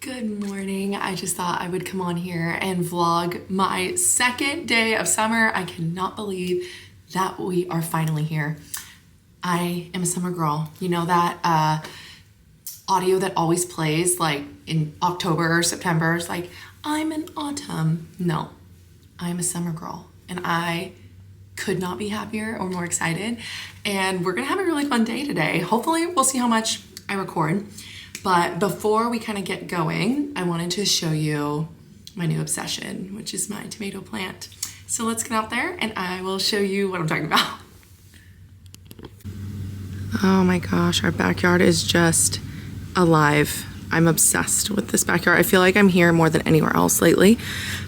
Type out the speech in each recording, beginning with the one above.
Good morning. I just thought I would come on here and vlog my second day of summer. I cannot believe that we are finally here. I am a summer girl. You know that audio that always plays like in October or September? It's like, I'm an autumn. No, I'm a summer girl and I could not be happier or more excited. And we're gonna have a really fun day today. Hopefully we'll see how much I record. But before we kind of get going, I wanted to show you my new obsession, which is my tomato plant. So let's get out there and I will show you what I'm talking about. Oh my gosh, our backyard is just alive. I'm obsessed with this backyard. I feel like I'm here more than anywhere else lately.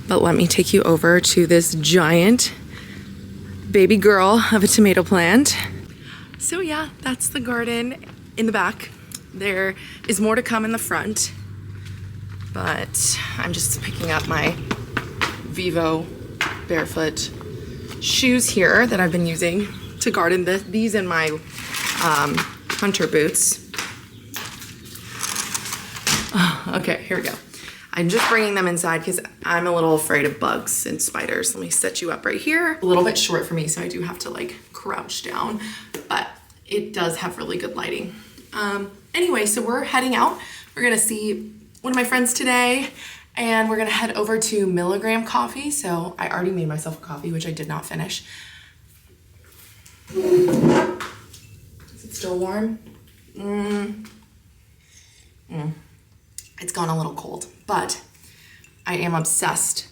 But let me take you over to this giant baby girl of a tomato plant. So yeah, that's the garden in the back. There is more to come in the front, but I'm just picking up my Vivo barefoot shoes here that I've been using to garden. These and my hunter boots. Okay, here we go. I'm just bringing them inside because I'm a little afraid of bugs and spiders. Let me set you up right here. A little bit short for me, so I do have to like crouch down, but it does have really good lighting. Anyway, so we're heading out. We're gonna see one of my friends today and we're gonna head over to Milligram Coffee. So I already made myself a coffee, which I did not finish. Is it still warm? It's gone a little cold, but I am obsessed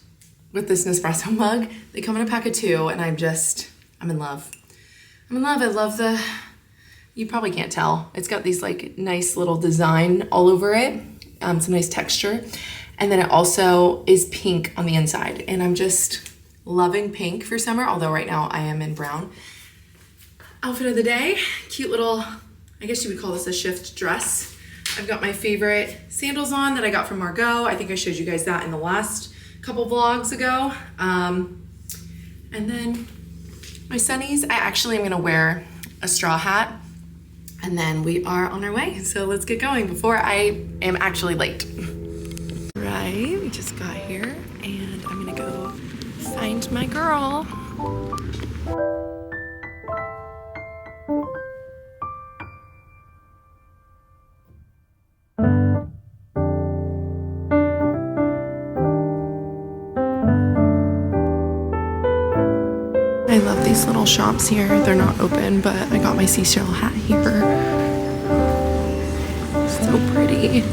with this Nespresso mug. They come in a pack of 2 and I'm in love. I'm in love. I love you probably can't tell. It's got these like nice little design all over it, some nice texture. And then it also is pink on the inside. And I'm just loving pink for summer, although right now I am in brown. Outfit of the day, cute little, I guess you would call this a shift dress. I've got my favorite sandals on that I got from Margot. I think I showed you guys that in the last couple vlogs ago. And then my sunnies, I actually am gonna wear a straw hat. And then we are on our way. So let's get going before I am actually late. Right, we just got here and I'm gonna go find my girl. I love these little shops here. They're not open, but I got my seashell hat here. So pretty.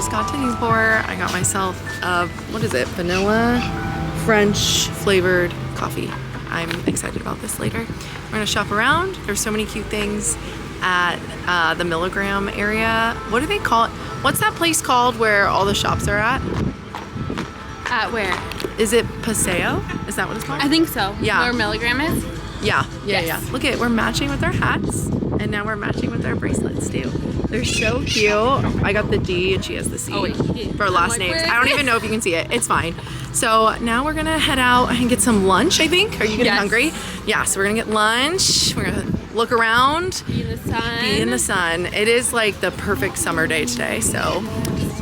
just got to Newport. I got myself what is it? Vanilla French flavored coffee. I'm excited about this later. We're gonna shop around. There's so many cute things at the Milligram area. What do they call it? What's that place called where all the shops are at? At where? Is it Paseo? Is that what it's called? I think so. Yeah. Where Milligram is? Yeah. Yes. Look at it, we're matching with our hats, and now we're matching with our bracelets too. They're so cute. I got the D and she has the C for our last names. I don't even know if you can see it. It's fine. So now we're gonna head out and get some lunch, I think. Are you getting hungry? Yeah, so we're gonna get lunch. We're gonna look around. Be in the sun. Be in the sun. It is like the perfect summer day today, so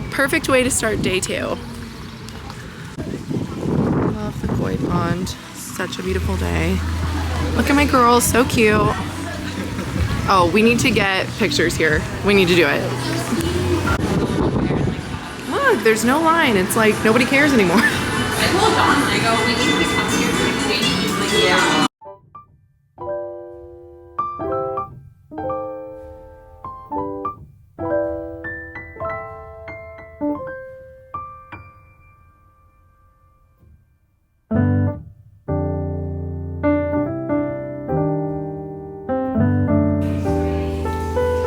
perfect way to start day 2. Love the koi pond. Such a beautiful day. Look at my girls, so cute. Oh, we need to get pictures here. We need to do it. Look, there's no line. It's like nobody cares anymore. I told Dawn, I go, we need to come here for the day. She's like, yeah.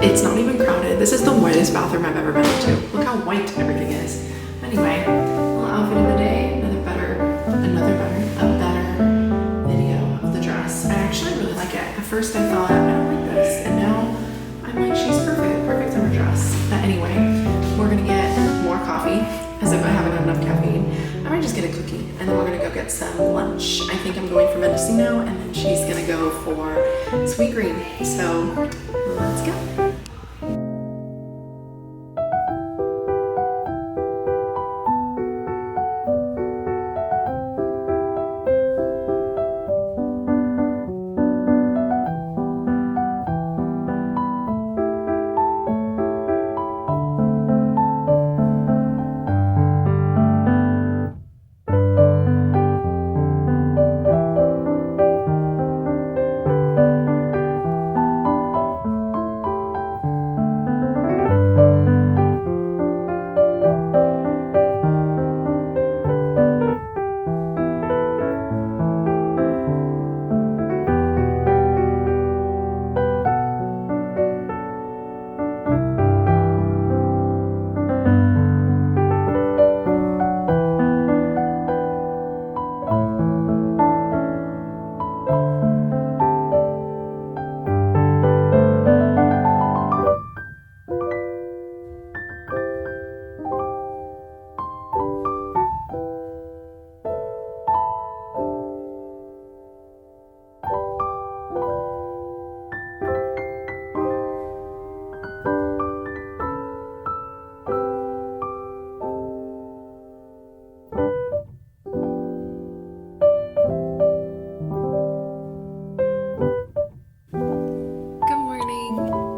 It's not even crowded. This is the whitest bathroom I've ever been to. Look how white everything is. Anyway, little outfit of the day. A better video of the dress. I actually really like it. At first I thought, I don't like this. And now I'm like, she's perfect summer dress. But anyway, we're gonna get more coffee as if I haven't had enough caffeine. I might just get a cookie and then we're gonna go get some lunch. I think I'm going for Mendocino and then she's gonna go for Sweet Green. So let's go.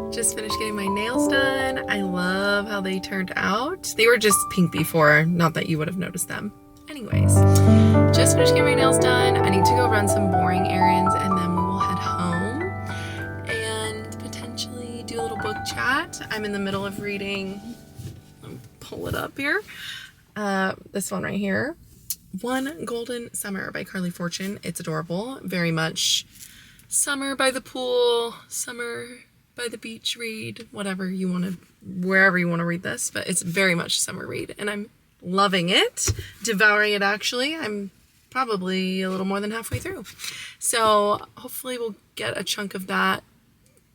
Just finished getting my nails done. I love how they turned out. They were just pink before, not that you would have noticed them. Anyways, just finished getting my nails done. I need to go run some boring errands and then we will head home and potentially do a little book chat. I'm in the middle of reading, let me pull it up here. This one right here. One Golden Summer by Carly Fortune. It's adorable. Very much summer by the pool, summer by the beach read, whatever you want to, wherever you want to read this, but it's very much a summer read and I'm loving it, devouring it actually. I'm probably a little more than halfway through. So hopefully we'll get a chunk of that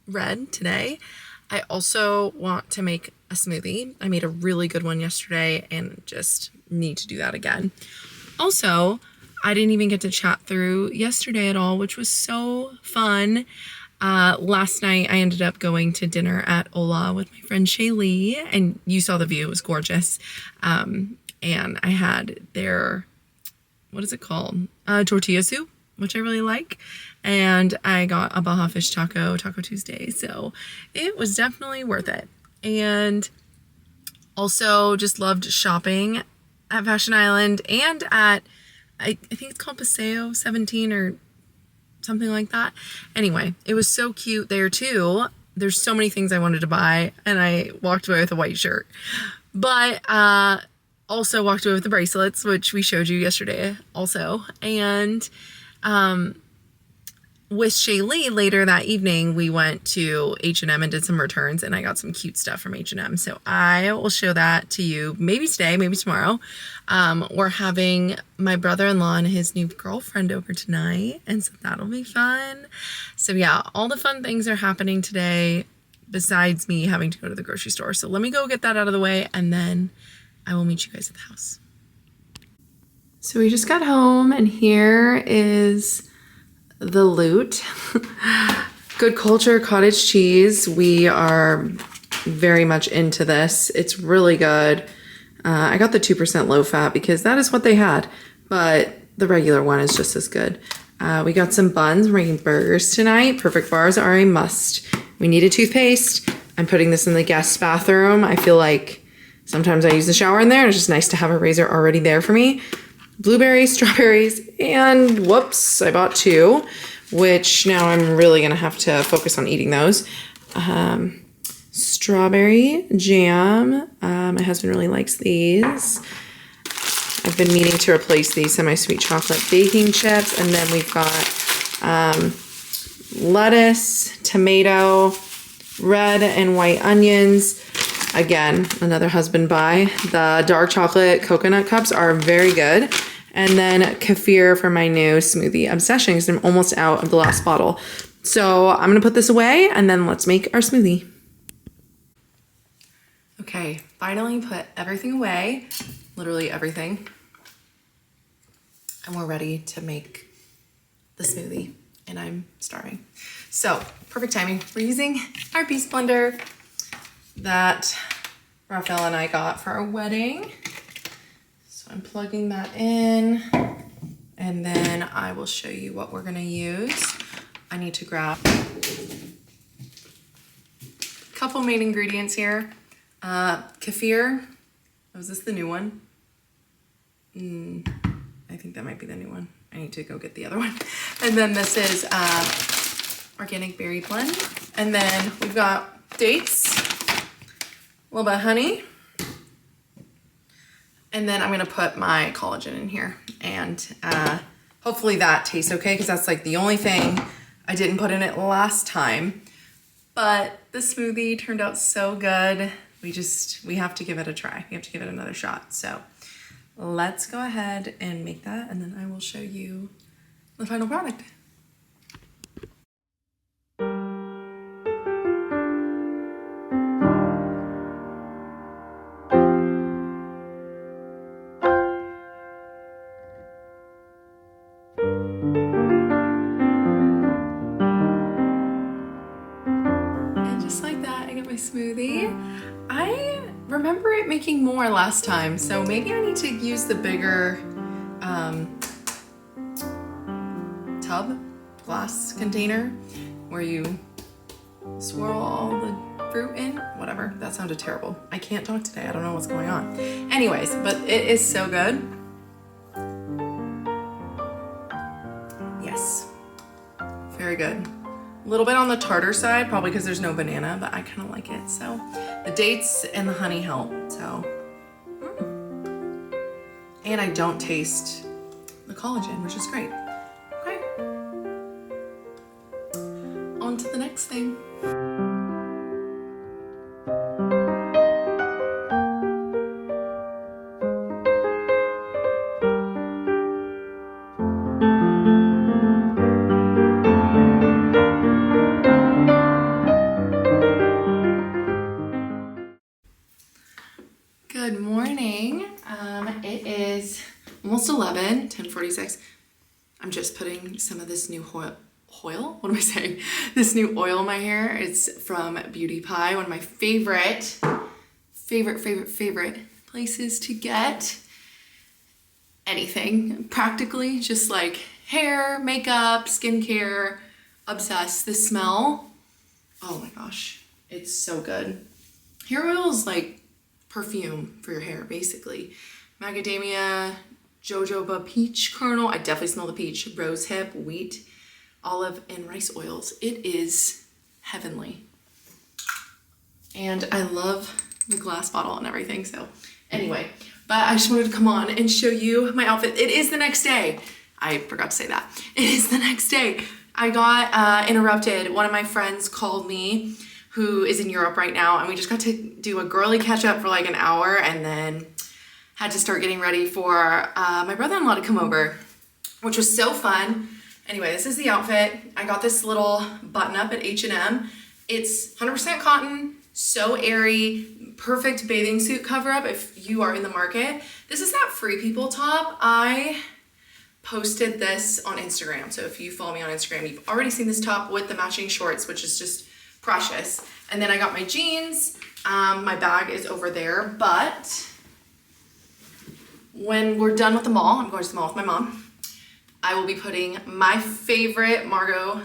read today. I also want to make a smoothie. I made a really good one yesterday and just need to do that again. Also, I didn't even get to chat through yesterday at all, which was so fun. Last night I ended up going to dinner at Ola with my friend Shaylee, and you saw the view, it was gorgeous. And I had their, what is it called? Tortilla soup, which I really like. And I got a Baja Fish Taco Tuesday. So it was definitely worth it. And also just loved shopping at Fashion Island and at, I think it's called Paseo 17 or something like that. Anyway, it was so cute there too. There's so many things I wanted to buy and I walked away with a white shirt. But also walked away with the bracelets, which we showed you yesterday also. And with Shaylee later that evening, we went to H&M and did some returns, and I got some cute stuff from H&M. So I will show that to you maybe today, maybe tomorrow. We're having my brother-in-law and his new girlfriend over tonight, and so that'll be fun. So yeah, all the fun things are happening today besides me having to go to the grocery store. So let me go get that out of the way, and then I will meet you guys at the house. So we just got home, and here is the loot. Good Culture cottage cheese. We are very much into this. It's really good. I got the 2% low fat because that is what they had, but the regular one is just as good. We got some buns. We're making burgers tonight. Perfect bars are a must. We need a toothpaste. I'm putting this in the guest bathroom. I feel like sometimes I use the shower in there, and it's just nice to have a razor already there for me. Blueberries, strawberries, and whoops, I bought 2, which now I'm really gonna have to focus on eating those. Strawberry jam. My husband really likes these. I've been meaning to replace these semi-sweet chocolate baking chips. And then we've got lettuce, tomato, red and white onions. Again, another husband buy. The dark chocolate coconut cups are very good. And then kefir for my new smoothie obsession because I'm almost out of the last bottle. So I'm going to put this away and then let's make our smoothie. Okay, finally put everything away. Literally everything. And we're ready to make the smoothie. And I'm starving. So, perfect timing. We're using our Beast Blender that Raphael and I got for our wedding. So I'm plugging that in, and then I will show you what we're gonna use. I need to grab a couple main ingredients here. Kefir. Oh, is this the new one? I think that might be the new one. I need to go get the other one. And then this is organic berry blend. And then we've got dates, a little bit of honey. And then I'm gonna put my collagen in here. And hopefully that tastes okay, because that's like the only thing I didn't put in it last time. But the smoothie turned out so good. We have to give it a try. We have to give it another shot. So let's go ahead and make that, and then I will show you the final product. Smoothie. I remember it making more last time, so maybe I need to use the bigger tub, glass container, where you swirl all the fruit in. Whatever, that sounded terrible. I can't talk today, I don't know what's going on. Anyways, but it is so good. Yes, very good. A little bit on the tartar side, probably because there's no banana, but I kind of like it. So the dates and the honey help. So, and I don't taste the collagen, which is great. Okay, on to the next thing. Good morning. It is almost 11, 10:46. I'm just putting some of this new oil. What am I saying? This new oil in my hair. It's from Beauty Pie, one of my favorite places to get anything. Practically just like hair, makeup, skincare, obsessed. The smell, oh my gosh, it's so good. Hair oil is like perfume for your hair, basically. Macadamia, jojoba, peach kernel. I definitely smell the peach. Rose hip, wheat, olive, and rice oils. It is heavenly. And I love the glass bottle and everything. So anyway, but I just wanted to come on and show you my outfit. It is the next day. I forgot to say that. It is the next day. I got interrupted. One of my friends called me who is in Europe right now, and we just got to do a girly catch up for like an hour, and then had to start getting ready for my brother-in-law to come over, which was so fun. Anyway, this is the outfit. I got this little button up at H&M. It's 100% cotton, so airy, perfect bathing suit cover up if you are in the market. This is that Free People top. I posted this on Instagram. So if you follow me on Instagram, you've already seen this top with the matching shorts, which is just precious. And then I got my jeans. My bag is over there, but when we're done with the mall, I'm going to the mall with my mom, I will be putting my favorite Margot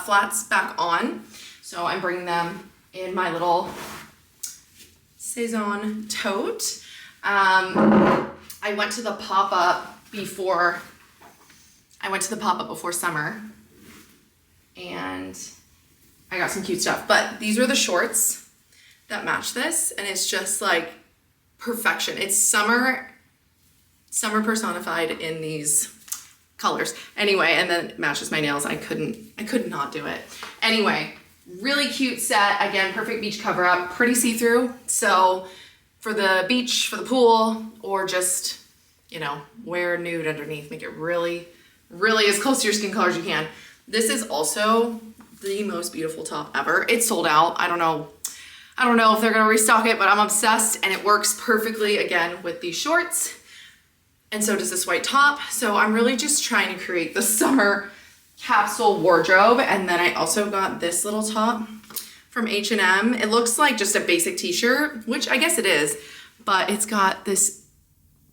flats back on. So I'm bringing them in my little Saison tote. I went to the pop-up before summer, and I got some cute stuff. But these are the shorts that match this, and it's just like perfection. It's summer personified in these colors. Anyway, and then it matches my nails. I could not do it. Anyway, really cute set. Again, perfect beach cover up, pretty see-through. So for the beach, for the pool, or just, you know, wear nude underneath, make it really, really as close to your skin color as you can. This is also the most beautiful top ever. It's sold out. I don't know if they're gonna restock it, but I'm obsessed, and it works perfectly again with these shorts. And so does this white top. So I'm really just trying to create the summer capsule wardrobe. And then I also got this little top from H&M. It looks like just a basic t-shirt, which I guess it is, but it's got this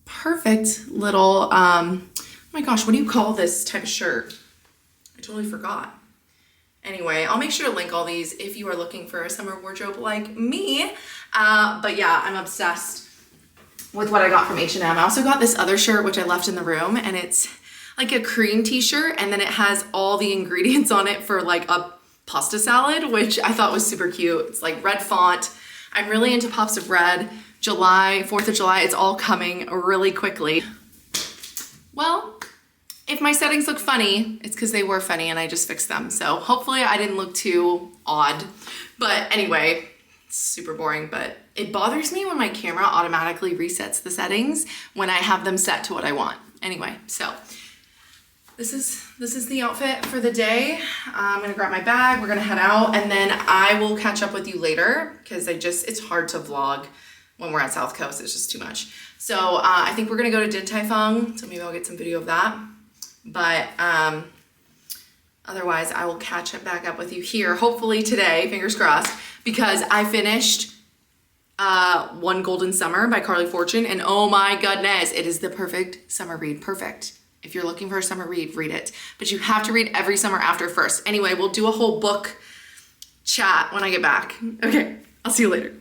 perfect little, oh my gosh, what do you call this type of shirt? I totally forgot. Anyway, I'll make sure to link all these if you are looking for a summer wardrobe like me. But yeah, I'm obsessed with what I got from H&M. I also got this other shirt, which I left in the room, and it's like a cream t-shirt, and then it has all the ingredients on it for like a pasta salad, which I thought was super cute. It's like red font. I'm really into pops of red. July, 4th of July, it's all coming really quickly. Well, if my settings look funny, it's because they were funny and I just fixed them. So hopefully I didn't look too odd. But anyway, it's super boring, but it bothers me when my camera automatically resets the settings when I have them set to what I want. Anyway, so this is the outfit for the day. I'm gonna grab my bag, we're gonna head out, and then I will catch up with you later because it's hard to vlog when we're at South Coast. It's just too much. So I think we're gonna go to Din Tai Fung, so maybe I'll get some video of that. But otherwise I will catch back up with you here, hopefully today, fingers crossed, because I finished One Golden Summer by Carly Fortune, and oh my goodness, it is the perfect summer read. Perfect. If you're looking for a summer read, read it. But you have to read every summer after first. Anyway, we'll do a whole book chat when I get back. Okay, I'll see you later.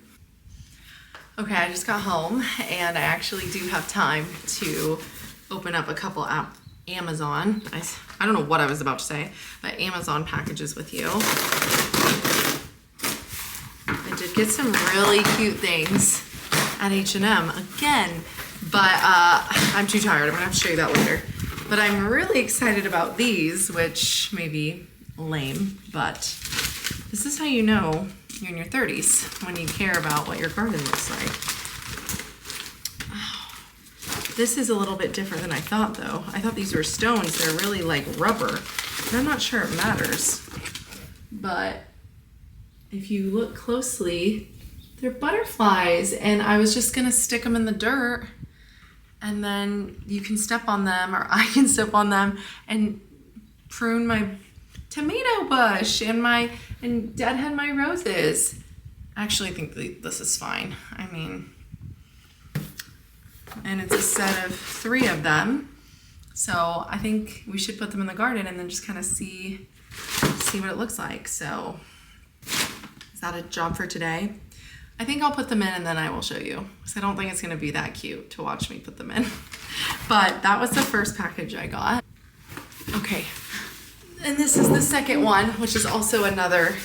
Okay, I just got home, and I actually do have time to open up a couple Amazon. I don't know what I was about to say, but Amazon packages with you. I did get some really cute things at H&M again, but I'm too tired. I'm gonna have to show you that later. But I'm really excited about these, which may be lame, but this is how you know you're in your 30s, when you care about what your garden looks like. Oh, this is a little bit different than I thought, though. I thought these were stones. They're really like rubber, and I'm not sure it matters. But if you look closely, they're butterflies, and I was just gonna stick them in the dirt, and then you can step on them, or I can step on them and prune my tomato bush and deadhead my roses. I actually think this is fine. I mean, and it's a set of 3 of them. So I think we should put them in the garden and then just kind of see what it looks like. So is that a job for today? I think I'll put them in and then I will show you, because I don't think it's gonna be that cute to watch me put them in. But that was the first package I got. Okay, and this is the second one, which is also another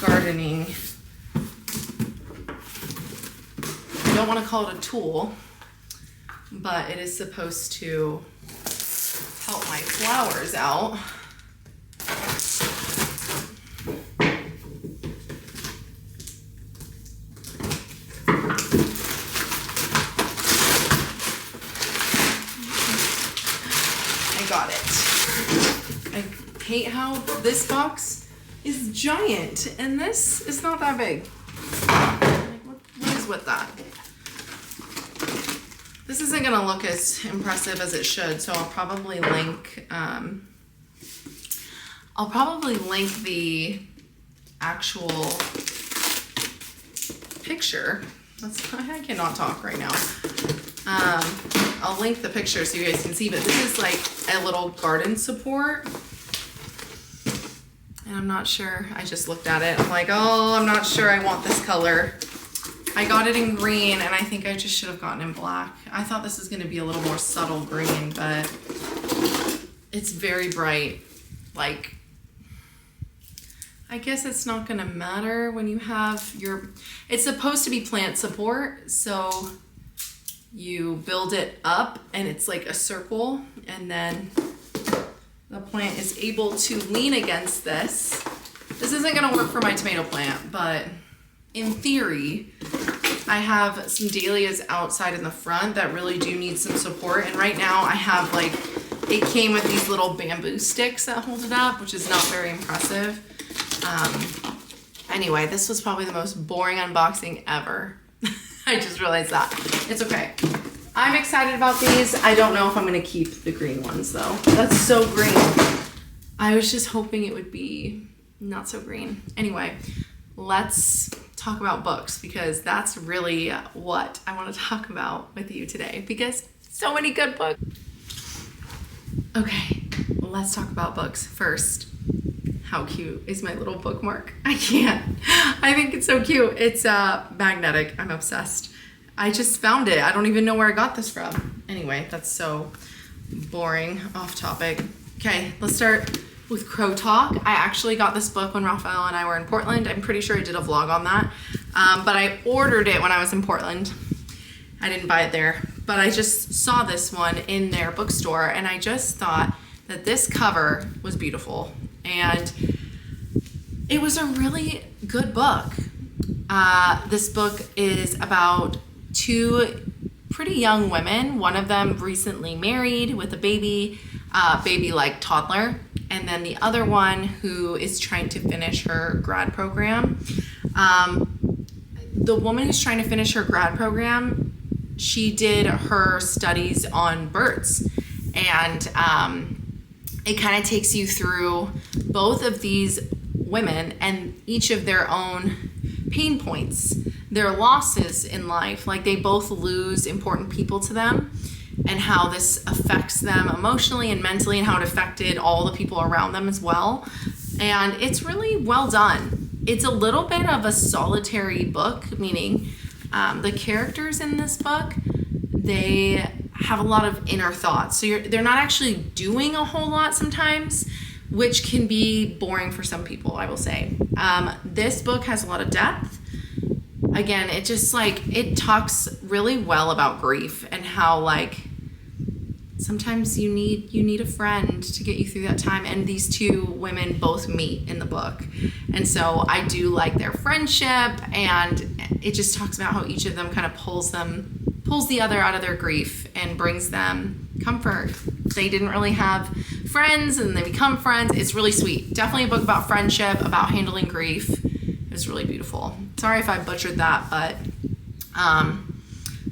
gardening don't want to call it a tool, but it is supposed to help my flowers out. I got it. I hate how this box is giant and this is not that big. What is with that? This isn't gonna look as impressive as it should, so I'll probably link the actual picture. I cannot talk right now. I'll link the picture so you guys can see, but this is like a little garden support. And I'm not sure, I just looked at it. I'm like, oh, I'm not sure I want this color. I got it in green and I think I just should have gotten in black. I thought this was gonna be a little more subtle green, but it's very bright. Like, I guess it's not gonna matter when you have it's supposed to be plant support, so you build it up and it's like a circle, and then the plant is able to lean against this. This isn't gonna work for my tomato plant, but in theory, I have some dahlias outside in the front that really do need some support, and right now I have it came with these little bamboo sticks that hold it up, which is not very impressive. Anyway, this was probably the most boring unboxing ever. I just realized that. It's okay. I'm excited about these. I don't know if I'm gonna keep the green ones though. That's so green. I was just hoping it would be not so green. Anyway, let's talk about books, because that's really what I want to talk about with you today, because so many good books. Okay, let's talk about books first. How cute is my little bookmark? I can't. I think it's so cute. It's magnetic. I'm obsessed. I just found it. I don't even know where I got this from. Anyway, that's so boring, off topic. Okay, let's start with Crow Talk. I actually got this book when Raphael and I were in Portland. I'm pretty sure I did a vlog on that. But I ordered it when I was in Portland. I didn't buy it there, but I just saw this one in their bookstore, and I just thought that this cover was beautiful. And it was a really good book. This book is about two pretty young women. One of them recently married with a baby like toddler. And then the other one who is trying to finish her grad program. The woman who's trying to finish her grad program, she did her studies on birds. And it kind of takes you through both of these women and each of their own pain points, their losses in life. Like, they both lose important people to them, and how this affects them emotionally and mentally, and how it affected all the people around them as well. And it's really well done. It's a little bit of a solitary book, meaning the characters in this book, they have a lot of inner thoughts. So they're not actually doing a whole lot sometimes, which can be boring for some people, I will say. This book has a lot of depth. Again, it just it talks really well about grief, and how sometimes you need a friend to get you through that time. And these two women both meet in the book. And so I do like their friendship, and it just talks about how each of them kind of pulls the other out of their grief and brings them comfort. They didn't really have friends and they become friends. It's really sweet. Definitely a book about friendship, about handling grief. It was really beautiful. Sorry if I butchered that, but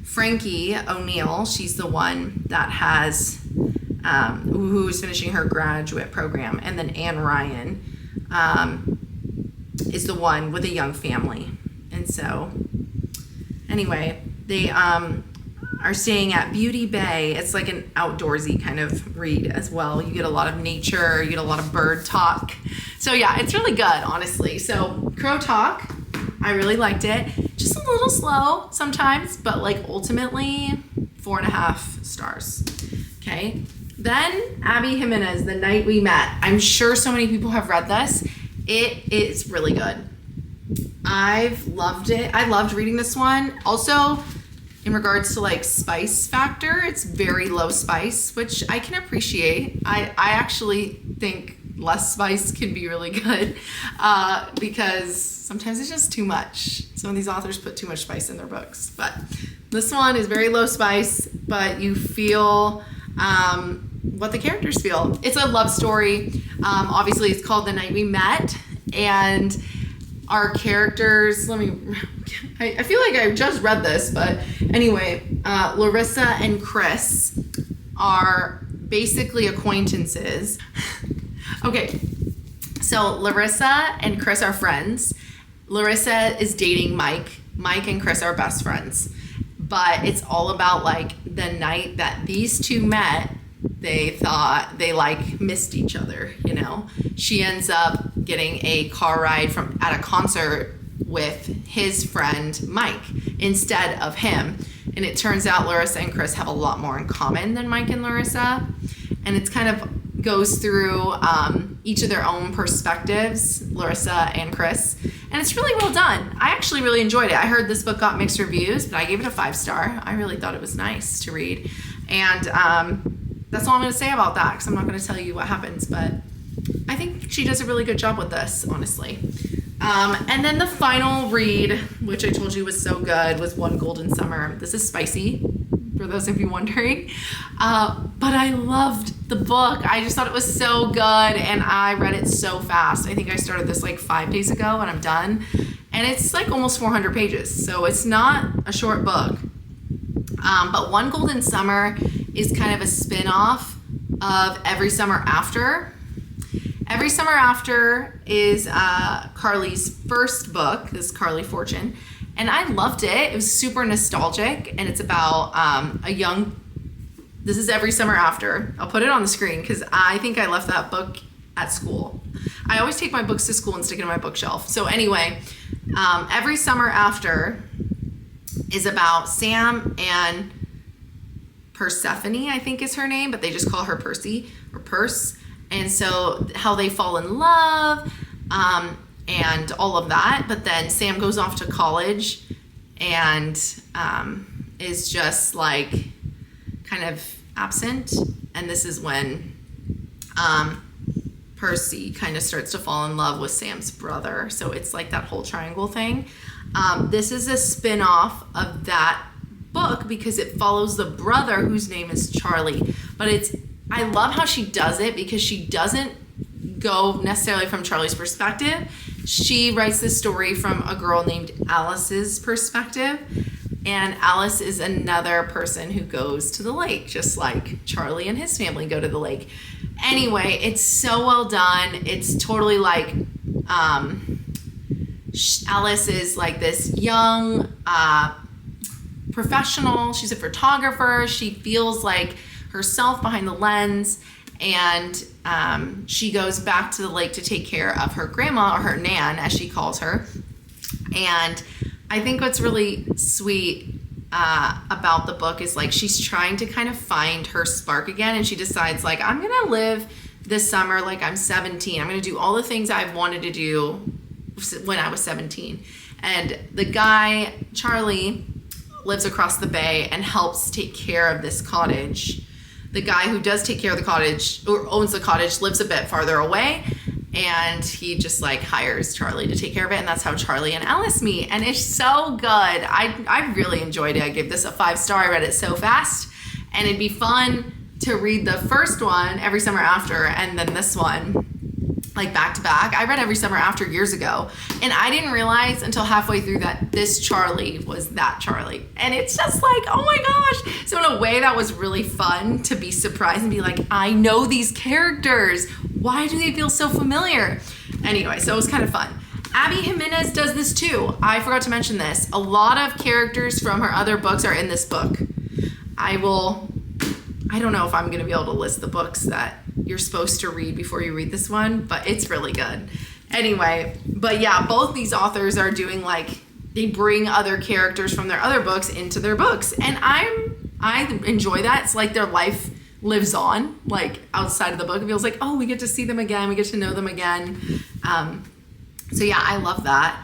Frankie O'Neill, she's the one that has who's finishing her graduate program, and then Anne Ryan is the one with a young family. And so anyway, they are staying at Beauty Bay. It's like an outdoorsy kind of read as well. You get a lot of nature, you get a lot of bird talk. So yeah, it's really good, honestly. So Crow Talk, I really liked it. Just a little slow sometimes, but ultimately 4.5 stars. Okay. Then Abby Jimenez, The Night We Met. I'm sure so many people have read this. It is really good. I've loved it. I loved reading this one. Also, in regards to like spice factor, it's very low spice, which I can appreciate. I actually think less spice can be really good because sometimes it's just too much. Some of these authors put too much spice in their books, but this one is very low spice, but you feel what the characters feel. It's a love story. Obviously it's called The Night We Met, and our characters, I feel like I just read this, but anyway, Larissa and Chris are basically acquaintances. Okay, so Larissa and Chris are friends. Larissa is dating Mike. Mike and Chris are best friends. But it's all about like the night that these two met, they thought they like missed each other, you know. She ends up getting a car ride at a concert with his friend Mike instead of him. And it turns out Larissa and Chris have a lot more in common than Mike and Larissa. And it's kind of goes through each of their own perspectives, Larissa and Chris. And it's really well done. I actually really enjoyed it. I heard this book got mixed reviews, but I gave it a 5-star. I really thought it was nice to read. And that's all I'm going to say about that, because I'm not going to tell you what happens. But I think she does a really good job with this, honestly. And then the final read, which I told you was so good, was One Golden Summer. This is spicy, for those of you wondering. But I loved the book. I just thought it was so good, and I read it so fast. I think I started this like 5 days ago, and I'm done. And it's like almost 400 pages, so it's not a short book. But One Golden Summer is kind of a spin-off of Every Summer After. Every Summer After is Carly's first book. This is Carly Fortune. And I loved it. It was super nostalgic, and it's about this is Every Summer After. I'll put it on the screen because I think I left that book at school. I always take my books to school and stick it in my bookshelf. So anyway, Every Summer After is about Sam and Persephone, I think is her name, but they just call her Percy or Perse. And so how they fall in love, and all of that. But then Sam goes off to college and is just like kind of absent. And this is when Percy kind of starts to fall in love with Sam's brother. So it's like that whole triangle thing. This is a spin-off of that book because it follows the brother whose name is Charlie. But I love how she does it because she doesn't go necessarily from Charlie's perspective. She writes this story from a girl named Alice's perspective. And Alice is another person who goes to the lake, just like Charlie and his family go to the lake. Anyway, it's so well done. It's totally like Alice is like this young professional. She's a photographer. She feels like herself behind the lens, and she goes back to the lake to take care of her grandma, or her nan as she calls her. And I think what's really sweet about the book is like she's trying to kind of find her spark again, and she decides like, I'm gonna live this summer like I'm 17. I'm gonna do all the things I've wanted to do when I was 17. And the guy, Charlie, lives across the bay and helps take care of this cottage. The guy who does take care of the cottage, or owns the cottage, lives a bit farther away, and he just like hires Charlie to take care of it, and that's how Charlie and Alice meet. And it's so good. I really enjoyed it. I gave this a 5-star. I read it so fast, and it'd be fun to read the first one, Every Summer After, and then this one like back to back. I read Every Summer After years ago, and I didn't realize until halfway through that this Charlie was that Charlie. And it's just like, oh my gosh. So in a way that was really fun to be surprised and be like, I know these characters. Why do they feel so familiar? Anyway, so it was kind of fun. Abby Jimenez does this too. I forgot to mention this. A lot of characters from her other books are in this book. I don't know if I'm going to be able to list the books that you're supposed to read before you read this one, but it's really good. Anyway, but yeah, both these authors are doing like, they bring other characters from their other books into their books. And I enjoy that. It's like their life lives on, like outside of the book. It feels like, oh, we get to see them again. We get to know them again. So yeah, I love that.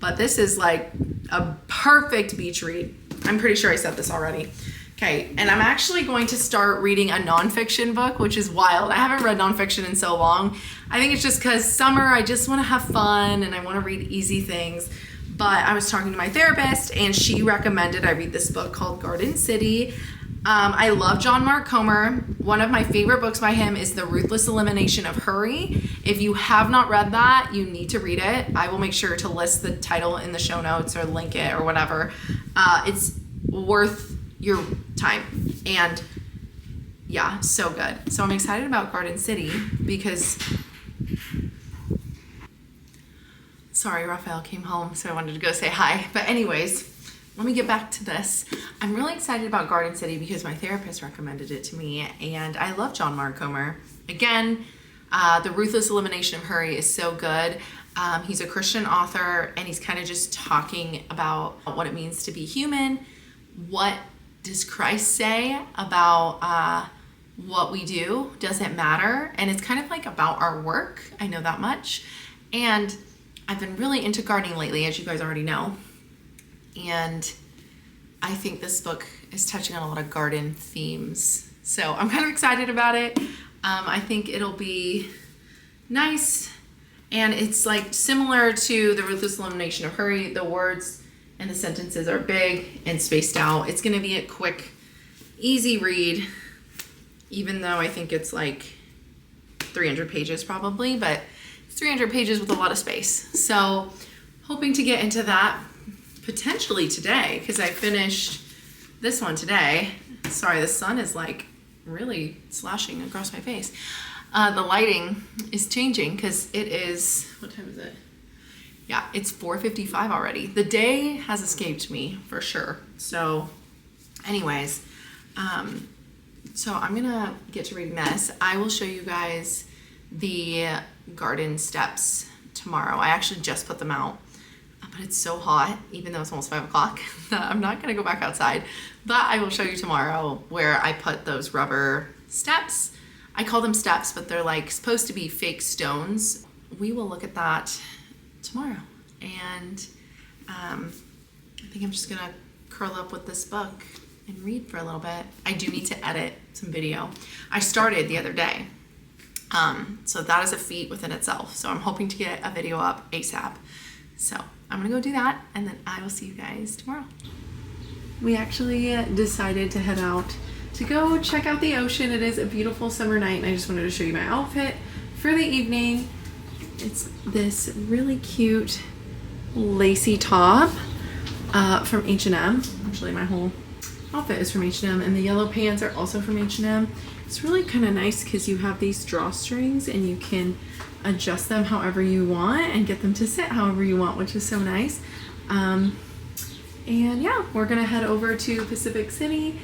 But this is like a perfect beach read. I'm pretty sure I said this already. Okay, and I'm actually going to start reading a nonfiction book, which is wild. I haven't read nonfiction in so long. I think it's just because summer, I just want to have fun and I want to read easy things. But I was talking to my therapist and she recommended I read this book called Garden City. I love John Mark Comer. One of my favorite books by him is The Ruthless Elimination of Hurry. If you have not read that, you need to read it. I will make sure to list the title in the show notes or link it or whatever. It's worth your time. And yeah, so good. So I'm excited about Garden City because... Sorry, Raphael came home, so I wanted to go say hi. But anyways, let me get back to this. I'm really excited about Garden City because my therapist recommended it to me, and I love John Mark Comer. Again, The Ruthless Elimination of Hurry is so good. He's a Christian author, and he's kind of just talking about what it means to be human. What does Christ say about what we do? Does it matter? And it's kind of like about our work. I know that much. And I've been really into gardening lately, as you guys already know. And I think this book is touching on a lot of garden themes. So I'm kind of excited about it. I think it'll be nice. And it's like similar to The Ruthless Elimination of Hurry. The words and the sentences are big and spaced out. It's going to be a quick, easy read, even though I think it's like 300 pages probably, but 300 pages with a lot of space. So hoping to get into that potentially today because I finished this one today. Sorry, the sun is like really slashing across my face. The lighting is changing because it is, what time is it? Yeah, it's 4:55 already. The day has escaped me for sure. So anyways, so I'm gonna get to reading this. I will show you guys the garden steps tomorrow. I actually just put them out, but it's so hot, even though it's almost 5 o'clock, that I'm not gonna go back outside, but I will show you tomorrow where I put those rubber steps. I call them steps, but they're like supposed to be fake stones. We will look at that tomorrow. And I think I'm just gonna curl up with this book and read for a little bit. I do need to edit some video. I started the other day. So that is a feat within itself. So I'm hoping to get a video up ASAP. So I'm gonna go do that and then I will see you guys tomorrow. We actually decided to head out to go check out the ocean. It is a beautiful summer night and I just wanted to show you my outfit for the evening. It's this really cute lacy top from H&M. Actually, my whole outfit is from H&M and the yellow pants are also from H&M. It's really kind of nice because you have these drawstrings and you can adjust them however you want and get them to sit however you want, which is so nice. And yeah, we're gonna head over to Pacific City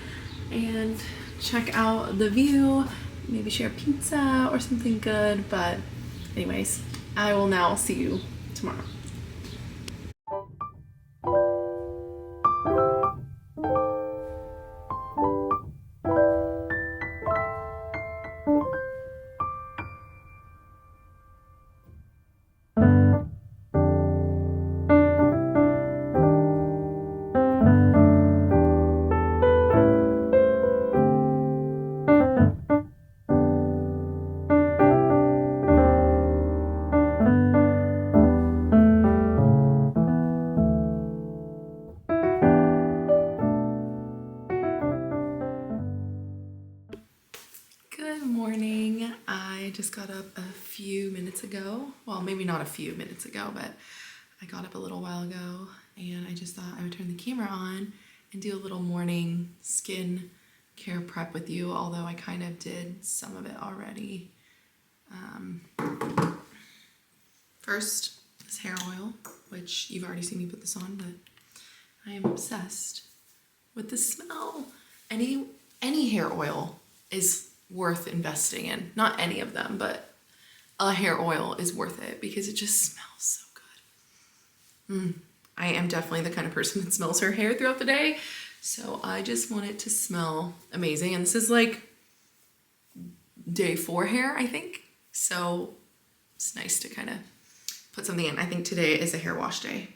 and check out the view, maybe share pizza or something good. But anyways, I will now see you tomorrow. Good morning. I just got up a few minutes ago. Well, maybe not a few minutes ago, but I got up a little while ago and I just thought I would turn the camera on and do a little morning skin care prep with you, although I kind of did some of it already. First, this hair oil, which you've already seen me put this on, but I am obsessed with the smell. Any hair oil is worth investing in. Not any of them, but a hair oil is worth it because it just smells so good. I am definitely the kind of person that smells her hair throughout the day, so I just want it to smell amazing. And this is like day 4 hair, I think, so it's nice to kind of put something in. I think today is a hair wash day,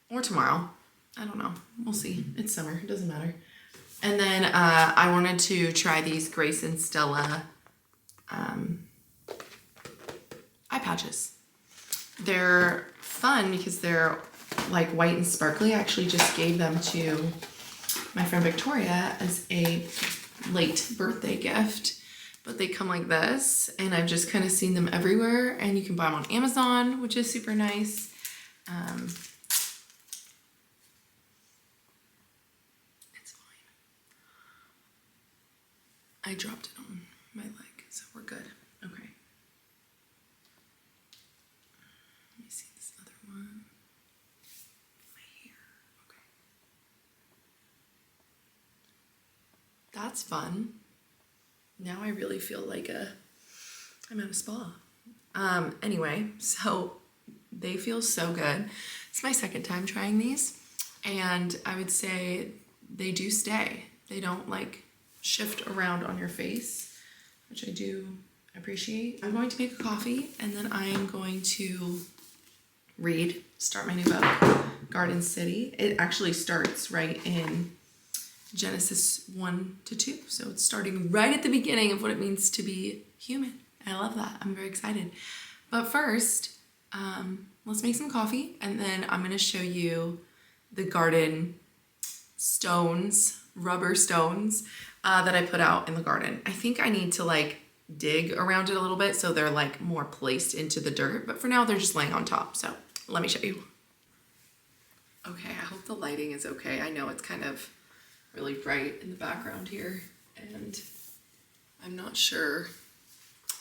or tomorrow. I don't know. We'll see. It's summer. It doesn't matter. And then I wanted to try these Grace and Stella eye patches. They're fun because they're like white and sparkly. I actually just gave them to my friend Victoria as a late birthday gift. But they come like this, and I've just kind of seen them everywhere, and you can buy them on Amazon, which is super nice. It's fine. I dropped it on my leg, so we're good. Okay. Let me see this other one. My hair. Okay. That's fun. Now I really feel like I'm at a spa. Anyway, so they feel so good. It's my second time trying these, and I would say they do stay. They don't like shift around on your face, which I do appreciate. I'm going to make a coffee, and then I am going to start my new book, Garden City. It actually starts right in Genesis 1-2. So it's starting right at the beginning of what it means to be human. I love that. I'm very excited. But first, let's make some coffee, and then I'm going to show you the garden stones, rubber stones that I put out in the garden. I think I need to like dig around it a little bit so they're like more placed into the dirt, but for now they're just laying on top. So let me show you. Okay, I hope the lighting is okay. I know it's kind of really bright in the background here, and I'm not sure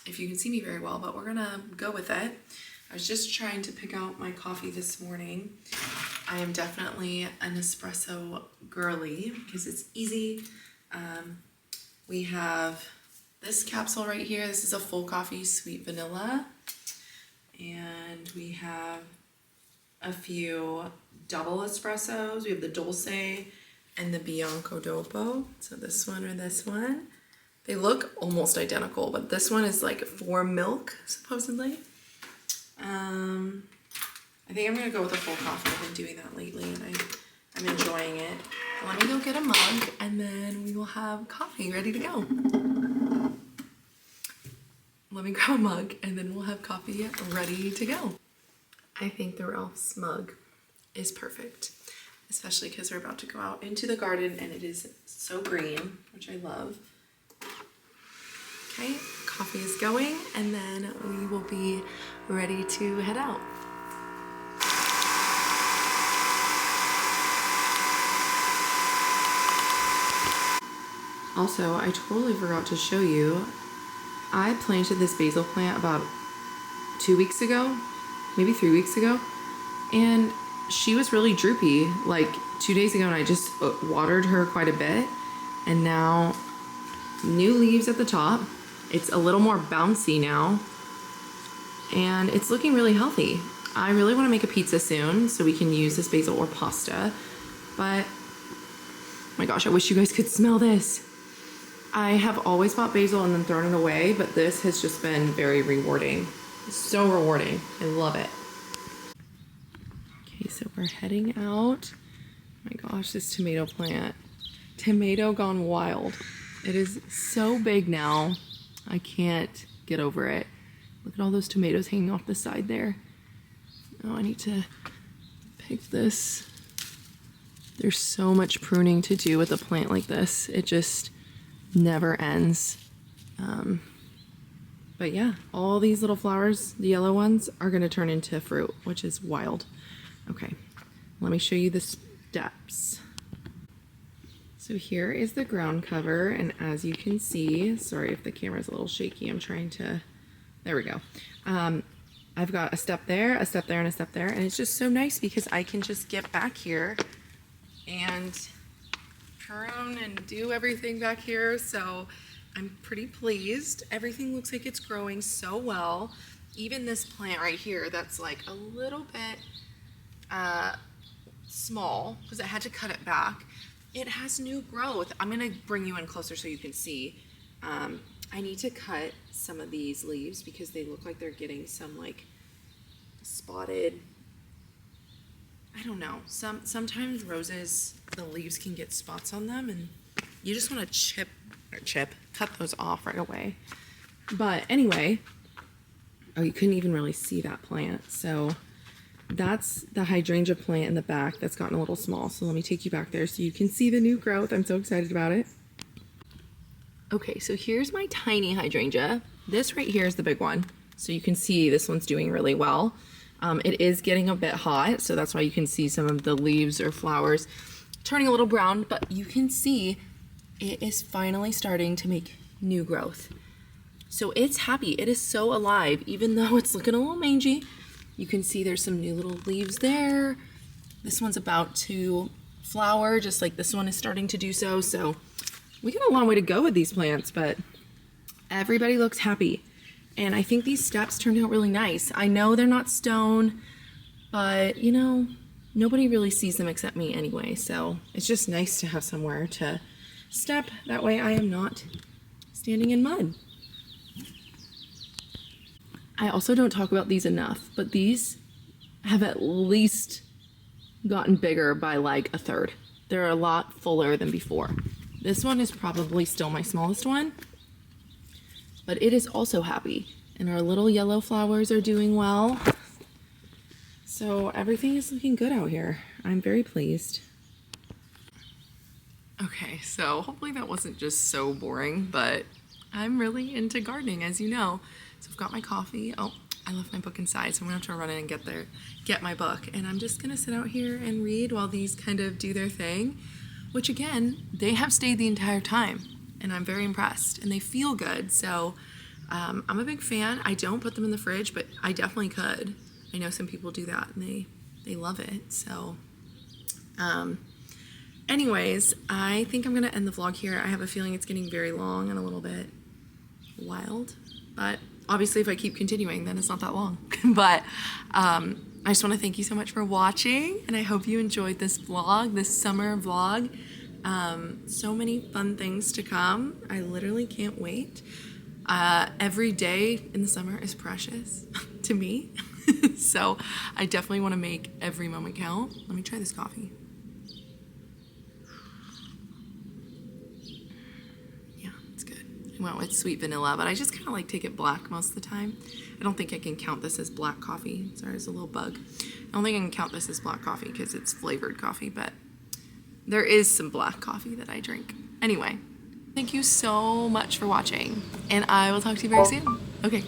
if you can see me very well, but we're gonna go with it. I was just trying to pick out my coffee this morning. I am definitely an espresso girly because it's easy. We have this capsule right here. This is a full coffee sweet vanilla, and we have a few double espressos. We have the Dulce and the Bianco Dopo. So this one or this one. They look almost identical, but this one is like for milk, supposedly. I think I'm gonna go with a full coffee. I've been doing that lately, and I'm enjoying it. Let me go get a mug, and then we will have coffee ready to go. Let me grab a mug, and then we'll have coffee ready to go. I think the Ralph's mug is perfect, especially because we're about to go out into the garden, and it is so green, which I love. Okay, coffee is going, and then we will be ready to head out. Also, I totally forgot to show you, I planted this basil plant about 2 weeks ago, maybe 3 weeks ago, and she was really droopy like 2 days ago, and I just watered her quite a bit, and now new leaves at the top. It's a little more bouncy now, and it's looking really healthy. I really want to make a pizza soon so we can use this basil or pasta, but oh my gosh, I wish you guys could smell this. I have always bought basil and then thrown it away, but this has just been very rewarding. It's so rewarding. I love it. Okay, so we're heading out. Oh my gosh, this tomato plant. Tomato gone wild. It is so big now. I can't get over it. Look at all those tomatoes hanging off the side there. Oh, I need to pick this. There's so much pruning to do with a plant like this. It just never ends. But yeah, all these little flowers, the yellow ones, are gonna turn into fruit, which is wild. Okay, let me show you the steps. So here is the ground cover, and as you can see, sorry if the camera's a little shaky, I'm trying to, there we go. I've got a step there, a step there, and a step there, and it's just so nice because I can just get back here and prune and do everything back here, so I'm pretty pleased. Everything looks like it's growing so well. Even this plant right here that's like a little bit small because I had to cut it back. It has new growth. I'm gonna bring you in closer so you can see. I need to cut some of these leaves because they look like they're getting some like spotted, I don't know. Sometimes roses, the leaves can get spots on them, and you just want to cut those off right away. But anyway, oh, you couldn't even really see that plant. So that's the hydrangea plant in the back that's gotten a little small. So let me take you back there so you can see the new growth. I'm so excited about it. Okay, so here's my tiny hydrangea. This right here is the big one. So you can see this one's doing really well. It is getting a bit hot, so that's why you can see some of the leaves or flowers turning a little brown, but you can see it is finally starting to make new growth. So it's happy. It is so alive, even though it's looking a little mangy. You can see there's some new little leaves there. This one's about to flower, just like this one is starting to do so. So we got a long way to go with these plants, but everybody looks happy. And I think these steps turned out really nice. I know they're not stone, but you know, nobody really sees them except me anyway. So it's just nice to have somewhere to step. That way I am not standing in mud. I also don't talk about these enough, but these have at least gotten bigger by like a third. They're a lot fuller than before. This one is probably still my smallest one, but it is also happy, and our little yellow flowers are doing well. So everything is looking good out here. I'm very pleased. Okay, so hopefully that wasn't just so boring, but I'm really into gardening, as you know. So I've got my coffee. Oh, I left my book inside, so I'm gonna have to run in and get my book. And I'm just gonna sit out here and read while these kind of do their thing, which again, they have stayed the entire time. And I'm very impressed, and they feel good. So I'm a big fan. I don't put them in the fridge, but I definitely could. I know some people do that, and they love it. So anyways, I think I'm gonna end the vlog here. I have a feeling it's getting very long and a little bit wild, but obviously if I keep continuing, then it's not that long. But I just want to thank you so much for watching, and I hope you enjoyed this vlog, this summer vlog. So many fun things to come. I literally can't wait. Every day in the summer is precious to me. So I definitely want to make every moment count. Let me try this coffee. Yeah, it's good. I went with sweet vanilla, but I just kind of like take it black most of the time. I don't think I can count this as black coffee. Sorry, there's a little bug. I don't think I can count this as black coffee because it's flavored coffee, but there is some black coffee that I drink. Anyway, thank you so much for watching, and I will talk to you very soon. Okay.